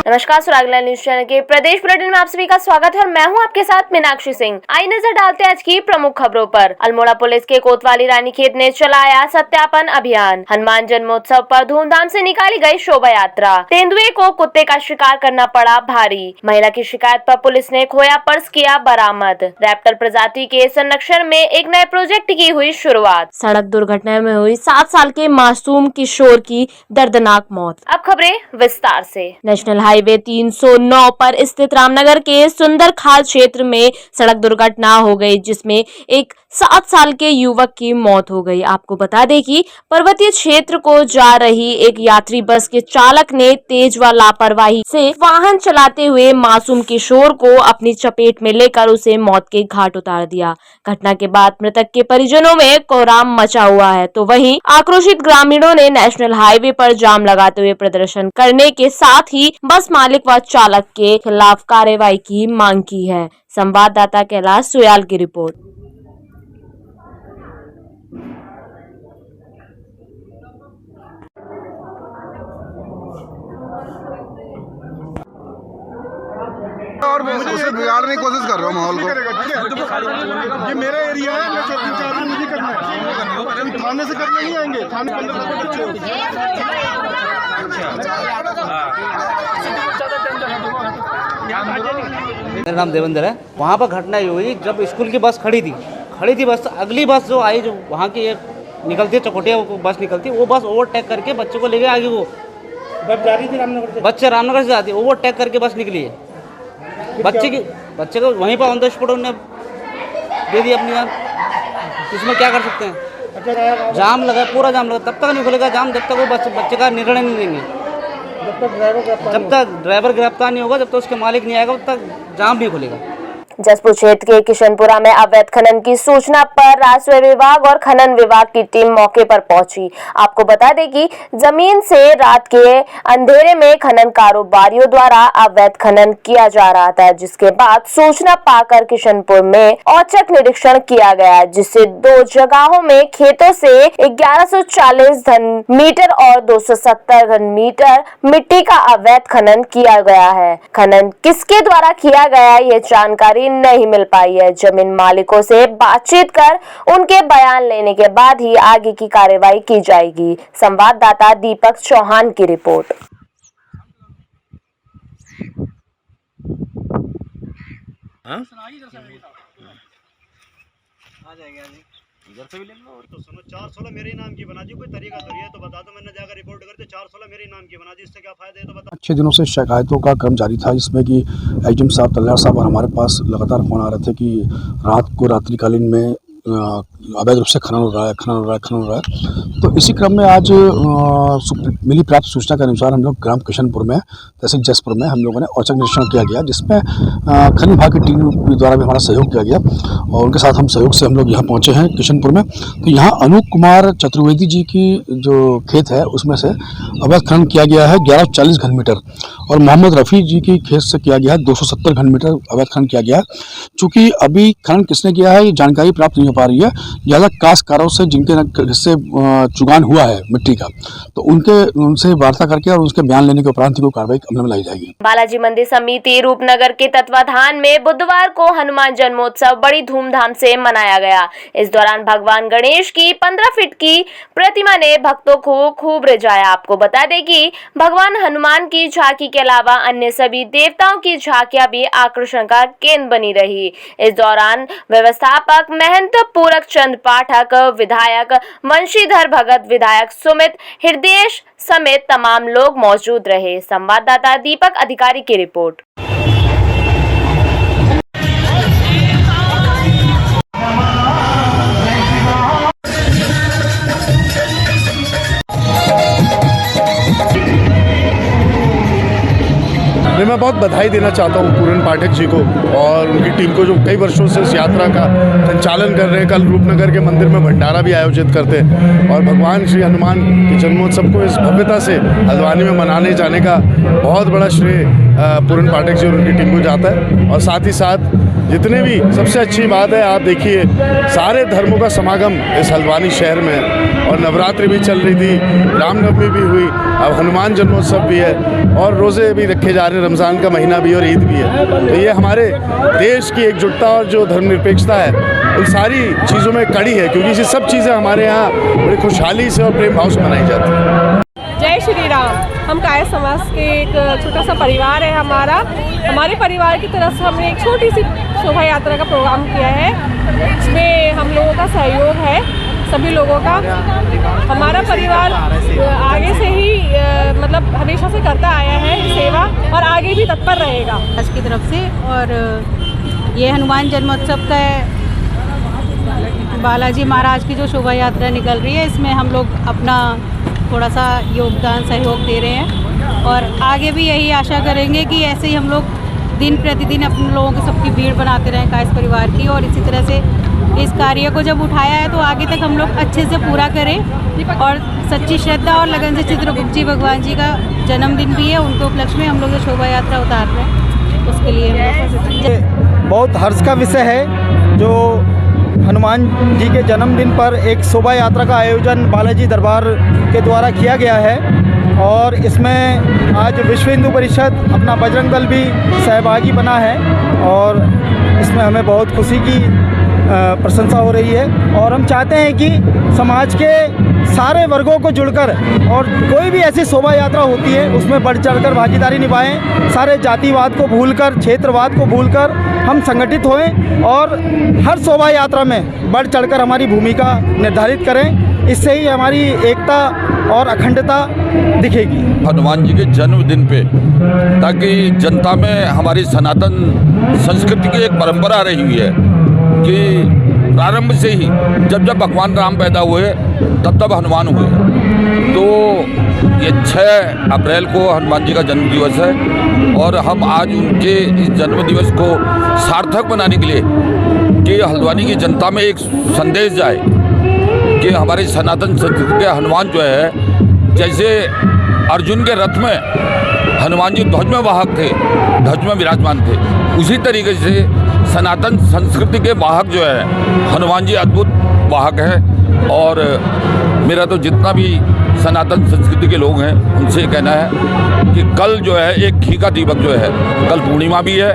नमस्कार, सुरागला news channel के प्रदेश bulletin में आप सभी का स्वागत है और मैं हूं आपके साथ मीनाक्षी सिंह। आइए नजर डालते हैं आज की प्रमुख खबरों पर। अल्मोड़ा पुलिस के कोतवाली रानीखेत ने चलाया सत्यापन अभियान। हनुमान जन्मोत्सव पर धूमधाम से निकाली गई शोभा यात्रा। तेंदुए को कुत्ते का शिकार करना पड़ा भारी। महिला की शिकायत पर पुलिस ने खोया पर्स किया बरामद। रैप्टर प्रजाति के संरक्षण में एक नए प्रोजेक्ट की हुई शुरुआत। सड़क दुर्घटना में हुई 7 साल के मासूम किशोर की दर्दनाक मौत। अब खबरें विस्तार से। नेशनल हाईवे 309 पर स्थित रामनगर के सुंदर खाल क्षेत्र में सड़क दुर्घटना हो गई, जिसमें एक 7 साल के युवक की मौत हो गई। आपको बता दें कि पर्वतीय क्षेत्र को जा रही एक यात्री बस के चालक ने तेज व लापरवाही से वाहन चलाते हुए मासूम किशोर को अपनी चपेट में लेकर उसे मौत के घाट उतार दिया। घटना के बाद मृतक के परिजनों में कोहराम मचा हुआ है, तो वहीं आक्रोशित ग्रामीणों ने नेशनल हाईवे पर जाम लगाते हुए प्रदर्शन करने के साथ ही बस मालिक व चालक के खिलाफ कार्रवाई की मांग की है। संवाददाता कैलाश सुयाल की रिपोर्ट। और उसे बिगाड़ने की कोशिश कर रहा हूँ माहौल को। ये मेरा एरिया है, मैं चौकी इंचार्ज हूं, मुझे करना है। थाने से करने नहीं आएंगे, थाने 15 बच्चे हो। मेरा नाम देवेंद्र है। वहाँ पर घटना ये हुई जब स्कूल की बस खड़ी थी बस, अगली बस जो आई, जो वहाँ की एक निकलती है चकोटिया बस निकलती, वो बस ओवरटेक करके बच्चे को ले गए आगे। वो बस जा रही थी रामनगर से, बच्चे रामनगर से जाती, ओवरटेक करके बस निकली है। बच्चे को वहीं पर ऑन द स्पॉट उन्होंने दे दी अपनी जान। इसमें क्या कर सकते हैं? जाम लगा, पूरा जाम लगा, तब तक नहीं खुलेगा जाम जब तक वो बच्चे का निर्णय नहीं देंगे। जब तक ड्राइवर गिरफ्तार नहीं होगा, जब तक उसके मालिक नहीं आएगा, तब तक जाम नहीं खुलेगा। जसपुर क्षेत्र के किशनपुरा में अवैध खनन की सूचना पर राजस्व विभाग और खनन विभाग की टीम मौके पर पहुंची। आपको बता दें कि जमीन से रात के अंधेरे में खनन कारोबारियों द्वारा अवैध खनन किया जा रहा था, जिसके बाद सूचना पाकर किशनपुर में औचक निरीक्षण किया गया, जिससे 2 जगहों में खेतों से 1140 घन मीटर और 270 घन मीटर मिट्टी का अवैध खनन किया गया है। खनन किसके द्वारा किया गया, ये जानकारी नहीं मिल पाई है। जमीन मालिकों से बातचीत कर उनके बयान लेने के बाद ही आगे की कार्रवाई की जाएगी। संवाददाता दीपक चौहान की रिपोर्ट। इधर से भी ले लो। और तो सुनो, 416 मेरे नाम की बना दी, कोई तरीका तो है तो बता दो, मैंने जाकर रिपोर्ट कर दी। 416 मेरे नाम की बना दी, इससे क्या फायदा है तो बता। 6 दिनों से शिकायतों का क्रम जारी था, जिसमें कि एचडीएम साहब, तल्लार साहब और हमारे पास लगातार फोन आ रहे थे कि रात को रात्रिकालीन में अवैध रूप से खनन हो रहा है। तो इसी क्रम में आज मिली प्राप्त सूचना के अनुसार हम लोग ग्राम किशनपुर में, तहसील जसपुर में हम लोगों ने औचक निरीक्षण किया गया, जिसमें खनन विभाग की टीम द्वारा भी हमारा सहयोग किया गया और उनके साथ हम सहयोग से हम लोग यहाँ पहुँचे हैं किशनपुर में। तो यहाँ अनूप कुमार चतुर्वेदी जी की जो खेत है उसमें से अवैध खनन किया गया है 1140 घन मीटर, और मोहम्मद रफ़ी जी की खेत से किया गया है 270 घन मीटर अवैध खनन किया गया है। चूँकि अभी खनन किसने किया है ये जानकारी प्राप्त नहीं हो पा रही है। ज़्यादा काश्तकारों से जिनके हिस्से चुगान हुआ है मिट्टी का, तो उनसे वार्ता करके और उसके बयान लेने के उपरांत को कार्रवाई अमल में लाई जाएगी। बालाजी मंदिर समिति रूपनगर के तत्वाधान में बुधवार को हनुमान जन्मोत्सव बड़ी धूमधाम से मनाया गया। इस दौरान भगवान गणेश की 15 फीट की प्रतिमा ने भक्तों को खूब रिझाया। आपको बता दें कि भगवान हनुमान की झांकी के अलावा अन्य सभी देवताओं की झांकियां भी आकर्षण का केंद्र बनी रही। इस दौरान व्यवस्थापक महंत पूरक चंद पाठक, विधायक वंशीधर भगत, विधायक सुमित हृदय समेत तमाम लोग मौजूद रहे। संवाददाता दीपक अधिकारी की रिपोर्ट। मैं बहुत बधाई देना चाहता हूँ पूरन पाठक जी को और उनकी टीम को, जो कई वर्षों से इस यात्रा का संचालन कर रहे हैं। कल रूपनगर के मंदिर में भंडारा भी आयोजित करते हैं और भगवान श्री हनुमान के जन्मोत्सव को इस भव्यता से हल्द्वानी में मनाने जाने का बहुत बड़ा श्रेय पूरन पाठक जी और उनकी टीम को जाता है। और साथ ही साथ जितने भी, सबसे अच्छी बात है आप देखिए सारे धर्मों का समागम इस हल्द्वानी शहर में है। और नवरात्रि भी चल रही थी, रामनवमी भी हुई, अब हनुमान जन्मोत्सव भी है और रोज़े भी रखे जा रहे हैं, रमज़ान का महीना भी और ईद भी है। तो ये हमारे देश की एकजुटता और जो धर्मनिरपेक्षता है उन सारी चीज़ों में कड़ी है, क्योंकि ये सब चीज़ें हमारे यहाँ बड़ी खुशहाली से और प्रेम भाव से मनाई जाती हैं। जय श्री राम। हम कायर समाज के एक छोटा सा परिवार है हमारे परिवार की तरफ से हमने एक छोटी सी शोभा यात्रा का प्रोग्राम किया है। इसमें हम लोगों का सहयोग है, सभी लोगों का। हमारा परिवार आगे से ही मतलब हमेशा से करता आया है सेवा और आगे भी तत्पर रहेगा। आज की तरफ से, और ये हनुमान जन्मोत्सव का बालाजी महाराज की जो शोभा यात्रा निकल रही है, इसमें हम लोग अपना थोड़ा सा योगदान सहयोग दे रहे हैं और आगे भी यही आशा करेंगे कि ऐसे ही हम लोग दिन प्रतिदिन अपने लोगों की सबकी भीड़ बनाते रहें कायस परिवार की। और इसी तरह से इस कार्य को जब उठाया है तो आगे तक हम लोग अच्छे से पूरा करें। और सच्ची श्रद्धा और लगन से चित्रगुप्त जी भगवान जी का जन्मदिन भी है, उनके उपलक्ष्य में हम लोग ये शोभा यात्रा उतार रहे हैं। उसके लिए बहुत हर्ष का विषय है जो हनुमान जी के जन्मदिन पर एक शोभा यात्रा का आयोजन बालाजी दरबार के द्वारा किया गया है। और इसमें आज विश्व हिंदू परिषद अपना बजरंग दल भी सहभागी बना है और इसमें हमें बहुत खुशी की प्रशंसा हो रही है। और हम चाहते हैं कि समाज के सारे वर्गों को जुड़कर और कोई भी ऐसी शोभा यात्रा होती है उसमें बढ़ चढ़कर भागीदारी निभाएं। सारे जातिवाद को भूलकर, क्षेत्रवाद को भूलकर हम संगठित होएं और हर शोभा यात्रा में बढ़ चढ़कर हमारी भूमिका निर्धारित करें। इससे ही हमारी एकता और अखंडता दिखेगी हनुमान जी के जन्मदिन पे, ताकि जनता में हमारी सनातन संस्कृति की एक परंपरा रही हुई है कि प्रारंभ से ही जब भगवान राम पैदा हुए तब हनुमान हुए। तो ये 6 अप्रैल को हनुमान जी का जन्म दिवस है और हम आज उनके इस जन्म दिवस को सार्थक बनाने के लिए कि हल्द्वानी की जनता में एक संदेश जाए कि हमारे सनातन संस्कृति के हनुमान जो है, जैसे अर्जुन के रथ में हनुमान जी ध्वज में वाहक थे, ध्वज में विराजमान थे, उसी तरीके से सनातन संस्कृति के वाहक जो है हनुमान जी अद्भुत वाहक हैं। और मेरा तो जितना भी सनातन संस्कृति के लोग हैं उनसे कहना है कि कल जो है एक घी का दीपक जो है, कल पूर्णिमा भी है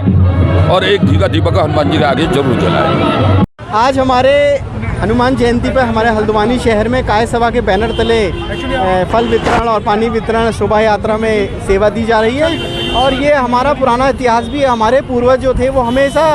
और एक घी का दीपक हनुमान जी के आगे जरूर जलाएं। आज हमारे हनुमान जयंती पर हमारे हल्द्वानी शहर में काय सभा के बैनर तले फल वितरण और पानी वितरण शोभा यात्रा में सेवा दी जा रही है। और ये हमारा पुराना इतिहास भी है। हमारे पूर्वज जो थे वो हमेशा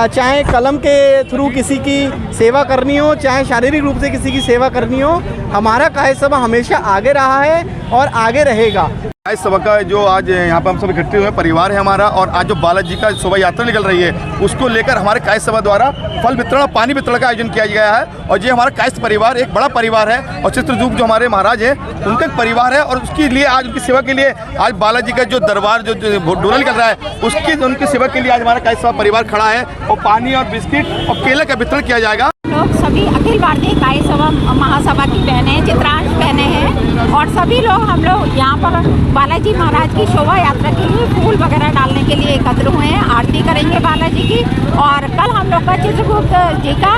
चाहे कलम के थ्रू किसी की सेवा करनी हो, चाहे शारीरिक रूप से किसी की सेवा करनी हो, हमारा काय सभा हमेशा आगे रहा है और आगे रहेगा। काय सभा का जो आज यहाँ पर हम सब इकट्ठे हुए परिवार है हमारा, और आज जो बालाजी का शोभा यात्रा निकल रही है उसको लेकर हमारे काय सभा द्वारा फल वितरण और पानी वितरण का आयोजन किया गया है। और ये हमारा कायस्थ परिवार एक बड़ा परिवार है और चित्रगुप्त जो हमारे महाराज हैं उनका एक परिवार है और उसके लिए आज उनकी सेवा के लिए आज बालाजी का जो दरबार जो डोला निकल रहा है उसकी उनकी सेवा के लिए आज हमारा काय सभा परिवार खड़ा है और पानी और बिस्किट और केले का वितरण किया जाएगा। लोग सभी अखिल भारतीय काय सभा महासभा की बहनें, चित्रांश बहनें हैं और सभी लोग हम लोग यहाँ पर बालाजी महाराज की शोभा यात्रा के लिए फूल वगैरह डालने के लिए एकत्र हुए हैं। आरती करेंगे बालाजी की और कल हम लोग का चित्रगुप्त जी का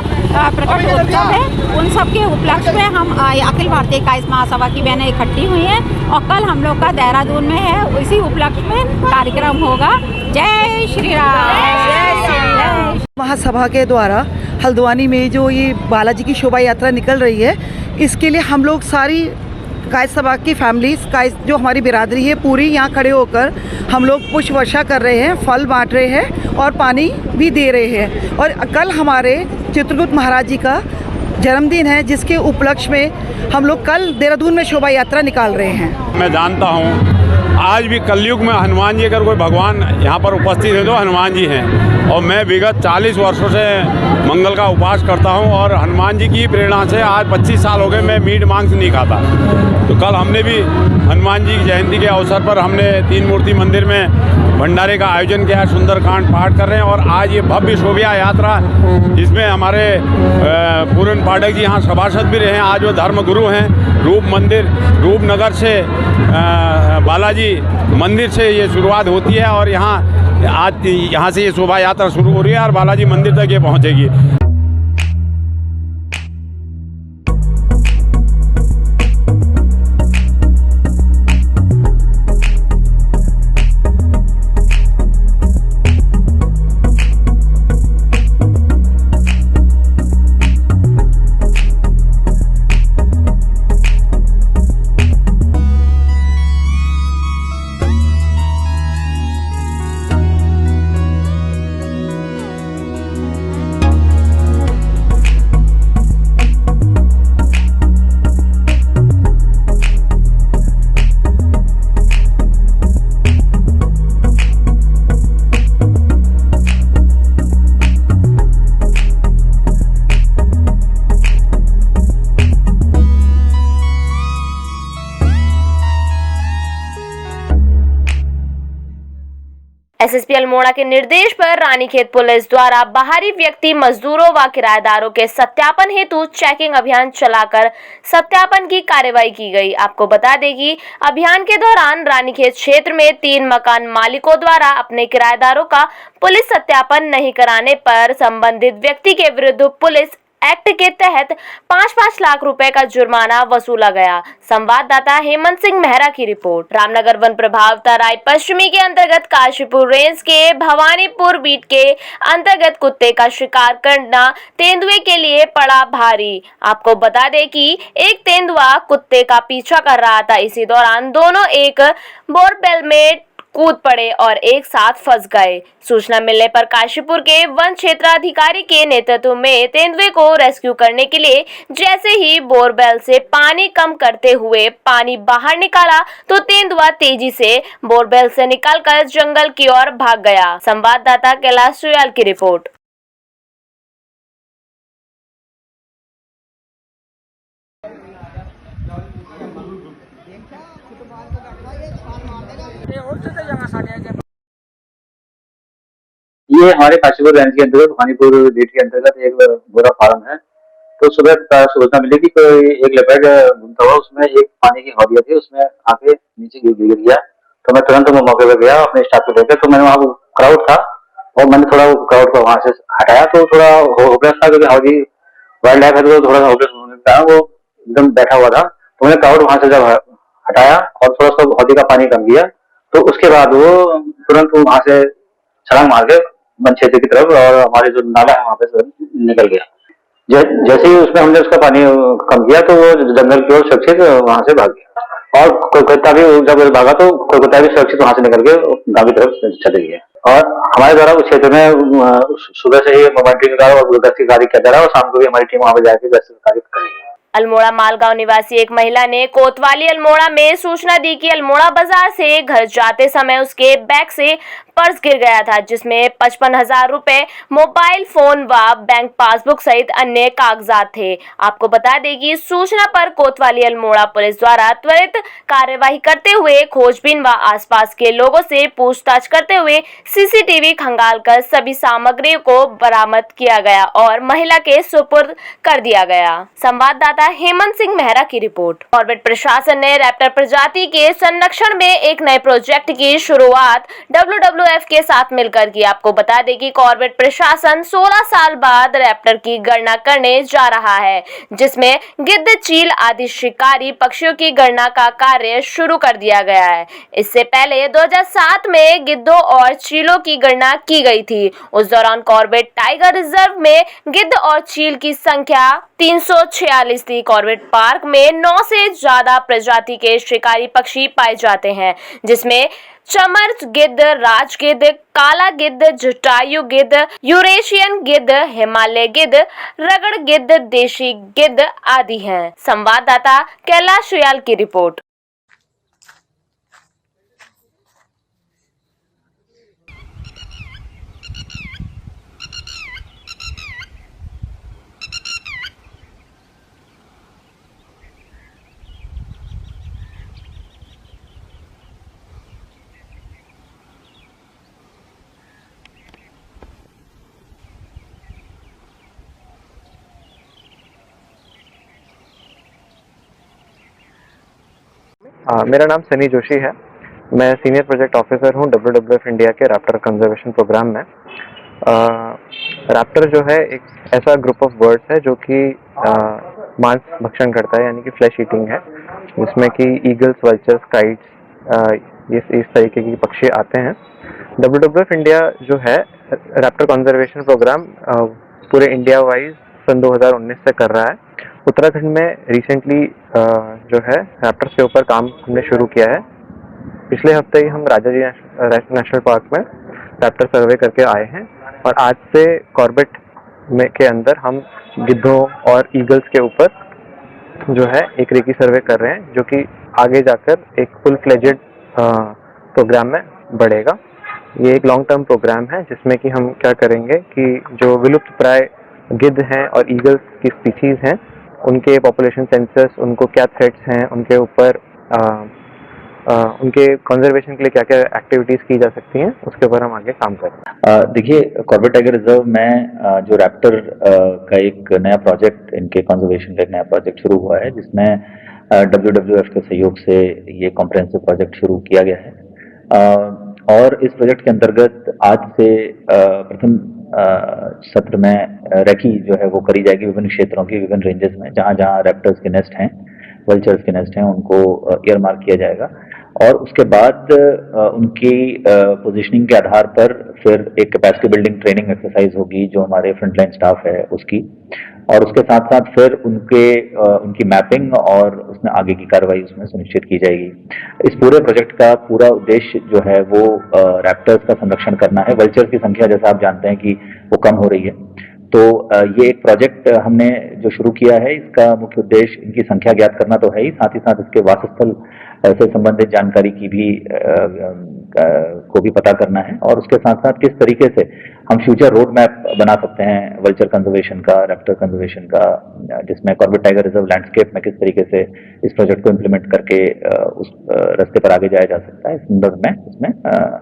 प्रकट उत्सव है। उन सब के उपलक्ष्य में हम अखिल भारतीय काय महासभा की बहनें इकट्ठी हुई हैं और कल हम लोग का देहरादून में है, उसी उपलक्ष्य में कार्यक्रम होगा। जय श्री राम। जय श्री राम। महासभा के द्वारा हल्द्वानी में जो ये बालाजी की शोभा यात्रा निकल रही है, इसके लिए हम लोग सारी काय सभा की फैमिलीज जो हमारी बिरादरी है पूरी यहाँ खड़े होकर हम लोग पुष्प वर्षा कर रहे हैं, फल बांट रहे हैं और पानी भी दे रहे हैं। और कल हमारे चित्रगुप्त महाराज जी का जन्मदिन है, जिसके उपलक्ष्य में हम लोग कल देहरादून में शोभा यात्रा निकाल रहे हैं। मैं जानता हूँ आज भी कलयुग में हनुमान जी अगर कोई भगवान यहाँ पर उपस्थित है तो हनुमान जी हैं। और मैं विगत 40 वर्षों से मंगल का उपवास करता हूँ और हनुमान जी की प्रेरणा से आज 25 साल हो गए मैं मीट मांस नहीं खाता। तो कल हमने भी हनुमान जी की जयंती के अवसर पर हमने 3 मूर्ति मंदिर में भंडारे का आयोजन किया है, सुंदरकांड पाठ कर रहे हैं। और आज ये भव्य शोभा यात्रा जिसमें हमारे पूरन पाठक जी यहाँ सभासद भी रहे हैं, आज वो धर्म गुरु हैं, रूपनगर से बालाजी मंदिर से ये शुरुआत होती है और यहाँ से ये शोभा यात्रा शुरू हो रही है और बालाजी मंदिर तक ये पहुँचेगी। एसएसपी अल्मोड़ा के निर्देश पर रानीखेत पुलिस द्वारा बाहरी व्यक्ति, मजदूरों व किराएदारों के सत्यापन हेतु चेकिंग अभियान चलाकर सत्यापन की कार्रवाई की गई। आपको बता दें कि अभियान के दौरान रानीखेत क्षेत्र में 3 मकान मालिकों द्वारा अपने किराएदारों का पुलिस सत्यापन नहीं कराने पर संबंधित व्यक्ति के विरुद्ध पुलिस एक्ट के तहत 5-5 लाख रुपए का जुर्माना वसूला गया। संवाददाता हेमंत सिंह मेहरा की रिपोर्ट। रामनगर वन प्रभाग तराई पश्चिमी के अंतर्गत काशीपुर रेंज के भवानीपुर बीट के अंतर्गत कुत्ते का शिकार करना तेंदुए के लिए पड़ा भारी। आपको बता दें कि एक तेंदुआ कुत्ते का पीछा कर रहा था। इसी दौरान दोनों एक बोरवेल में कूद पड़े और एक साथ फंस गए। सूचना मिलने पर काशीपुर के वन क्षेत्राधिकारी के नेतृत्व में तेंदुए को रेस्क्यू करने के लिए जैसे ही बोरवेल से पानी कम करते हुए पानी बाहर निकाला तो तेंदुआ तेजी से बोरवेल से निकलकर जंगल की ओर भाग गया। संवाददाता कैलाश सुयाल की रिपोर्ट। ये हमारे काशीपुर रेंज के अंतर्गत भवानीपुर बीट के अंतर्गत एक गोरा फार्म है। तो सुबह सूचना मिली कि कोई एक लेपर्ड घूमता हुआ उसमें एक पानी की हौदिया थी, उसमें आके नीचे गिर गया। तो मैं तुरंत मौके पर गया अपने स्टाफ को लेकर। तो मैंने वहाँ क्राउड था और मैंने थोड़ा क्राउड को वहां से हटाया। तो थोड़ा होपलेस था क्योंकि हौदी वाइल्ड लाइफ है तो थोड़ा होपलेस होने का वो एकदम बैठा हुआ था। तो मैंने क्राउड वहां से जब हटाया और थोड़ा सा हौदी का पानी कम किया तो उसके बाद वो तुरंत वहां से छलांग मार के वन क्षेत्र की तरफ और हमारे जो नाला है वहां पे निकल गया। जैसे ही उसमें हमने उसका पानी कम किया तो वो जंगल की ओर सुरक्षित वहां से भाग गया और कोलकाता भी जब भागा तो कोलकाता भी सुरक्षित वहां से निकल के गांव की तरफ चले गए। और हमारे द्वारा उस क्षेत्र में सुबह से ही मॉनिटरिंग और गश्ती कार्य किया जा रहा है और शाम को भी हमारी टीम वहां पर जाकर गश्ती कार्य करेगी। अल्मोड़ा मालगांव निवासी एक महिला ने कोतवाली अल्मोड़ा में सूचना दी कि अल्मोड़ा बाजार से घर जाते समय उसके बैग से पर्स गिर गया था जिसमें 55,000 रुपए, मोबाइल फोन व बैंक पासबुक सहित अन्य कागजात थे। आपको बता दें कि सूचना पर कोतवाली अल्मोड़ा पुलिस द्वारा त्वरित कार्यवाही करते हुए खोजबीन व आसपास के लोगों से पूछताछ करते हुए सीसीटीवी खंगालकर सभी सामग्री को बरामद किया गया और महिला के सुपुर्द कर दिया गया। संवाददाता हेमंत सिंह मेहरा की रिपोर्ट। कॉर्बेट प्रशासन ने रैप्टर प्रजाति के संरक्षण में एक नए प्रोजेक्ट की शुरुआत WWF के साथ मिलकर की। आपको बता दें कि कॉर्बेट प्रशासन 16 साल बाद रैप्टर की गणना करने जा रहा है जिसमें गिद्ध, चील आदि शिकारी पक्षियों की गणना का कार्य शुरू कर दिया गया है। इससे पहले 2007 में गिद्धों और चीलों की गणना की गई थी। उस दौरान कॉर्बेट टाइगर रिजर्व में गिद्ध और चील की संख्या 346 थी। कॉर्बेट पार्क में 9 से ज्यादा प्रजाति के शिकारी पक्षी पाए जाते हैं जिसमें चमर गिद्ध, राज गिद्ध, काला गिद्ध, जटायु गिद्ध, यूरेशियन गिद्ध, हिमालय गिद्ध, रगड़ गिद्ध, देशी गिद्ध आदि हैं। संवाददाता कैलाश सुयाल की रिपोर्ट। मेरा नाम सनी जोशी है। मैं सीनियर प्रोजेक्ट ऑफिसर हूँ WWF इंडिया के रैप्टर कंजर्वेशन प्रोग्राम में। रैप्टर जो है एक ऐसा ग्रुप ऑफ बर्ड्स है जो कि मांस भक्षण करता है, यानी कि फ्लैश ईटिंग है, जिसमें कि ईगल्स, वल्चर्स, काइट्स, इस तरीके की पक्षी आते हैं। WWF इंडिया जो है रैप्टर कंजर्वेशन प्रोग्राम पूरे इंडिया वाइज सन 2019 से कर रहा है। उत्तराखंड में रिसेंटली जो है रैप्टर्स के ऊपर काम हमने शुरू किया है। पिछले हफ्ते ही हम राजाजी नेशनल पार्क में रैप्टर सर्वे करके आए हैं और आज से कॉर्बेट में के अंदर हम गिद्धों और ईगल्स के ऊपर जो है एक रेकी सर्वे कर रहे हैं, जो कि आगे जाकर एक फुल फ्लेजेड प्रोग्राम में बढ़ेगा। ये एक लॉन्ग टर्म प्रोग्राम है जिसमें कि हम क्या करेंगे कि जो विलुप्त प्राय गिद्ध हैं और ईगल्स की स्पीशीज़ हैं, उनके पॉपुलेशन सेंसस, उनको क्या थ्रेट्स हैं, उनके ऊपर उनके कंजर्वेशन के लिए क्या क्या एक्टिविटीज़ की जा सकती हैं, उसके ऊपर हम आगे काम करें। देखिए, कॉर्बेट टाइगर रिजर्व में जो रैप्टर का एक नया प्रोजेक्ट, इनके कंजर्वेशन का एक नया प्रोजेक्ट शुरू हुआ है, जिसमें WWF के सहयोग से ये कॉम्प्रिहेंसिव प्रोजेक्ट शुरू किया गया है। और इस प्रोजेक्ट के अंतर्गत आज से प्रथम सत्र में रेकी जो है वो करी जाएगी विभिन्न क्षेत्रों की, विभिन्न रेंजेस में, जहाँ जहाँ रैप्टर्स के नेस्ट हैं, वल्चर्स के नेस्ट हैं, उनको ईयर मार्क किया जाएगा। और उसके बाद उनकी पोजीशनिंग के आधार पर फिर एक कैपेसिटी बिल्डिंग ट्रेनिंग एक्सरसाइज होगी जो हमारे फ्रंटलाइन स्टाफ है उसकी, और उसके साथ साथ फिर उनकी मैपिंग और उसमें आगे की कार्रवाई उसमें सुनिश्चित की जाएगी। इस पूरे प्रोजेक्ट का पूरा उद्देश्य जो है वो रैप्टर्स का संरक्षण करना है। वल्चर्स की संख्या जैसा आप जानते हैं कि वो कम हो रही है, तो ये एक प्रोजेक्ट हमने जो शुरू किया है, इसका मुख्य उद्देश्य इनकी संख्या ज्ञात करना तो है ही, साथ ही साथ इसके वासस्थल से संबंधित जानकारी की भी को भी पता करना है, और उसके साथ साथ किस तरीके से हम फ्यूचर रोड मैप बना सकते हैं वल्चर कंजर्वेशन का, रैप्टर कंजर्वेशन का, जिसमें कॉर्बेट टाइगर रिजर्व लैंडस्केप में किस तरीके से इस प्रोजेक्ट को इम्प्लीमेंट करके उस रास्ते पर आगे जाया जा सकता है, इस संदर्भ में इसमें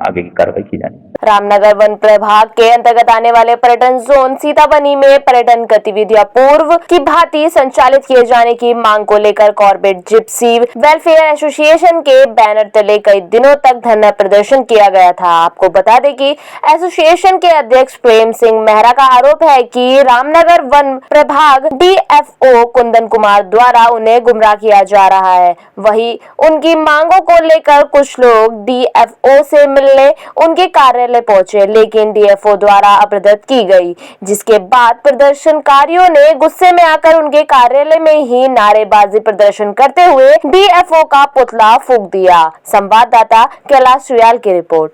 आगे की कार्रवाई की जानी। रामनगर वन प्रभाग के अंतर्गत आने वाले पर्यटन जोन सीताबनी में पर्यटन गतिविधियां पूर्व की भांति संचालित किए जाने की मांग को लेकर कॉर्बेट जिप्सी वेलफेयर एसोसिएशन के बैनर तले कई दिनों तक धरना प्रदर्शन किया गया था। आपको बता दें कि एसोसिएशन के अध्यक्ष प्रेम सिंह मेहरा का आरोप है कि रामनगर वन प्रभाग DFO कुंदन कुमार द्वारा उन्हें गुमराह किया जा रहा है। वहीं उनकी मांगों को लेकर कुछ लोग DFO से मिलने उनके कार्यालय पहुंचे, लेकिन DFO द्वारा अप्रदत्त की गई, जिसके बाद प्रदर्शनकारियों ने गुस्से में आकर उनके कार्यालय में ही नारेबाजी प्रदर्शन करते हुए DFO का पुतला फूंक दिया। संवाददाता कैलाश सुयाल की रिपोर्ट।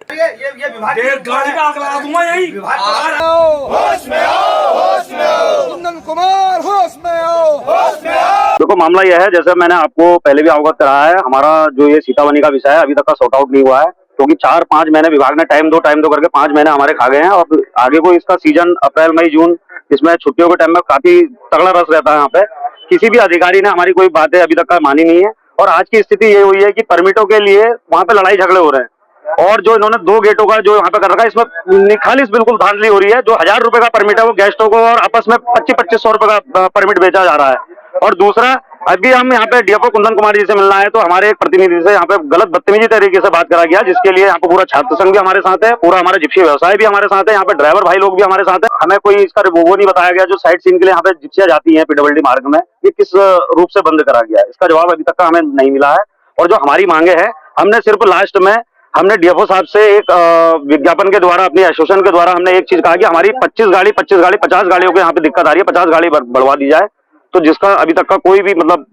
देखो, मामला यह है, जैसे मैंने आपको पहले भी अवगत कराया है, हमारा जो ये सीताबनी का विषय है अभी तक का सॉर्ट आउट नहीं हुआ है, क्योंकि 4-5 महीने विभाग ने टाइम दो करके 5 महीने हमारे खा गए हैं, और आगे को इसका सीजन अप्रैल मई जून, इसमें छुट्टियों के टाइम में काफी तगड़ा रस रहता है। यहाँ पे किसी भी अधिकारी ने हमारी कोई बातें अभी तक का मानी नहीं है, और आज की स्थिति ये हुई है कि परमिटों के लिए वहाँ पे लड़ाई झगड़े हो रहे हैं, और जो इन्होंने 2 गेटों का जो यहाँ पे कर रखा है, इसमें खालिश बिल्कुल धांधली हो रही है। जो 1000 रुपए का परमिट है वो गेस्टों को, और आपस में 2500 रुपए का परमिट बेचा जा रहा है। और दूसरा, अभी हम यहाँ पे DFO कुंदन कुमार जी से मिलना है, तो हमारे एक प्रतिनिधि से यहाँ पे गलत बदतमीजी तरीके से बात करा गया, जिसके लिए यहाँ पे पूरा छात्र संघ भी हमारे साथ है, पूरा हमारा जिप्सी व्यवसाय भी हमारे साथ है, यहाँ पे ड्राइवर भाई लोग भी हमारे साथ है। हमें कोई इसका वो नहीं बताया गया जो साइट सीन के लिए यहाँ पे जिप्सियां जाती हैं PWD मार्ग में, ये किस रूप से बंद करा गया है, इसका जवाब अभी तक का हमें नहीं मिला है। और जो हमारी मांगे हैं, हमने सिर्फ लास्ट में हमने DFO साहब से एक विज्ञापन के द्वारा, अपनी एसोसिएशन के द्वारा हमने एक चीज कहा कि हमारी 50 गाड़ियों को यहाँ पे दिक्कत आ रही है, 50 गाड़ी बढ़वा दी जाए, तो जिसका अभी तक का कोई भी मतलब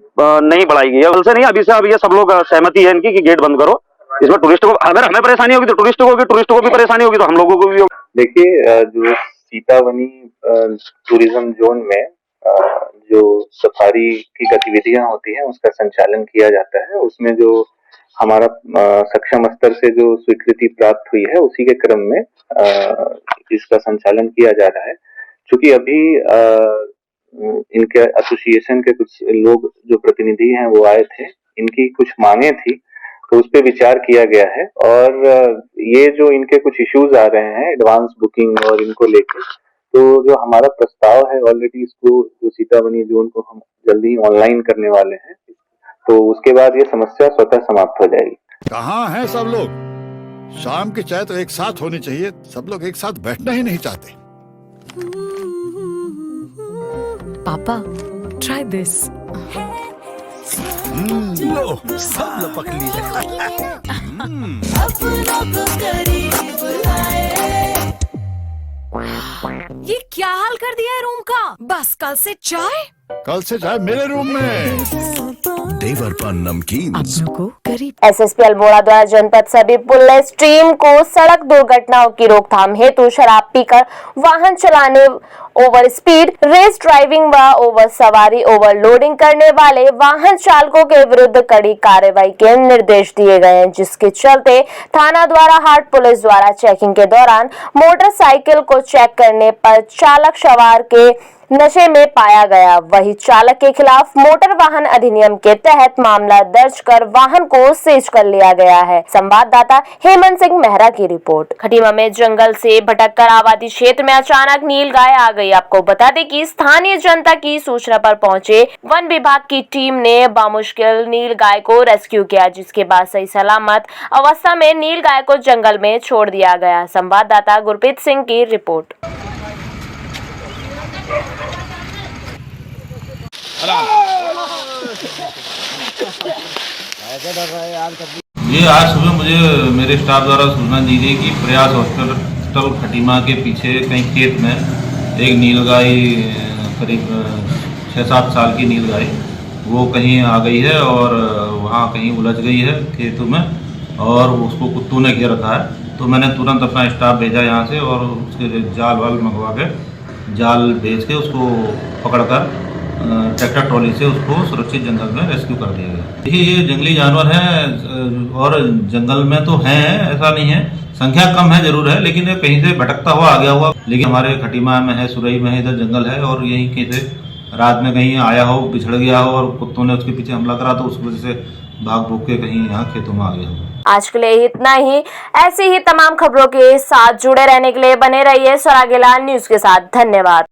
नहीं बढ़ाई गई है। कल से नहीं, अभी से अब ये सब लोग सहमति है इनकी कि गेट बंद करो। इसमें टूरिस्ट को, अगर हमें परेशानी होगी तो टूरिस्ट को होगी, टूरिस्ट को भी परेशानी होगी तो हम लोगों को भी होगी। देखिए, जो सीताबनी टूरिज्म जोन में जो सफारी की गतिविधियां होती हैं उसका संचालन किया जाता है, उसमें जो हमारा सक्षम स्तर से जो स्वीकृति प्राप्त हुई है उसी के क्रम में इसका संचालन किया जा रहा है। चूंकि अभी इनके एसोसिएशन के कुछ लोग जो प्रतिनिधि हैं वो आए थे, इनकी कुछ मांगे थी, तो उस पर विचार किया गया है। और ये जो इनके कुछ इश्यूज आ रहे हैं एडवांस बुकिंग और इनको लेकर, तो जो हमारा प्रस्ताव है ऑलरेडी, इसको जो सीताबनी जोन को हम जल्दी ऑनलाइन करने वाले हैं, तो उसके बाद ये समस्या स्वतः समाप्त हो जाएगी। कहाँ हैं सब लोग? शाम की चाय तो एक साथ होनी चाहिए, सब लोग एक साथ बैठना ही नहीं चाहते। पापा, try this. लो, सब लपक लिए। ये क्या हाल कर दिया है रूम का? बस कल से चाय? कल से चाय मेरे रूम में। देवर पर नमकीन। एसएसपी अल्मोड़ा द्वारा जनपद सभी पुलिस टीम को सड़क दुर्घटनाओं की रोकथाम हेतु शराब पीकर वाहन चलाने, ओवर स्पीड, रेस ड्राइविंग व ओवर सवारी, ओवरलोडिंग करने वाले वाहन चालकों के विरुद्ध कड़ी कार्रवाई के निर्देश दिए गए हैं, जिसके चलते थाना द्वारा हाट पुलिस द्वारा चेकिंग के दौरान मोटरसाइकिल को चेक करने पर चालक सवार के नशे में पाया गया। वही चालक के खिलाफ मोटर वाहन अधिनियम के तहत मामला दर्ज कर वाहन को सीज कर लिया गया है। संवाददाता हेमंत सिंह मेहरा की रिपोर्ट। खटीमा में जंगल से भटककर आबादी क्षेत्र में अचानक नील गाय आ गई। आपको बता दें कि स्थानीय जनता की सूचना पर पहुंचे वन विभाग की टीम ने बामुश्किल नील गाय को रेस्क्यू किया, जिसके बाद सही सलामत अवस्था में नील गाय को जंगल में छोड़ दिया गया। संवाददाता गुरप्रीत सिंह की रिपोर्ट। ये आज सुबह मुझे मेरे स्टाफ द्वारा सूचना दी गई कि प्रयास हॉस्पिटल खटीमा के पीछे कहीं खेत में एक नीलगाय, करीब 6-7 साल की नीलगाय, वो कहीं आ गई है और वहाँ कहीं उलझ गई है खेतों में और उसको कुत्तों ने घेर रखा है। तो मैंने तुरंत अपना स्टाफ भेजा यहाँ से और उसके जाल वाल मंगवा के, जाल भेज के उसको पकड़कर ट्रैक्टर ट्रॉली से उसको सुरक्षित जंगल में रेस्क्यू कर दिया गया। देखिए, ये जंगली जानवर हैं और जंगल में तो हैं, ऐसा नहीं है, संख्या कम है जरूर है, लेकिन ये कहीं से भटकता हुआ आ गया हुआ। लेकिन हमारे खटीमा में है, सुरई में है, इधर जंगल है और यहीं कहीं से रात में कहीं आया हो, बिछड़ गया हो और कुत्तों ने उसके पीछे हमला करा, तो उस वजह से भाग भूग के कहीं यहाँ खेतों में आ गया हो। आज के लिए इतना ही। ऐसी ही तमाम खबरों के साथ जुड़े रहने के लिए बने रहिए सरागेला न्यूज के साथ। धन्यवाद।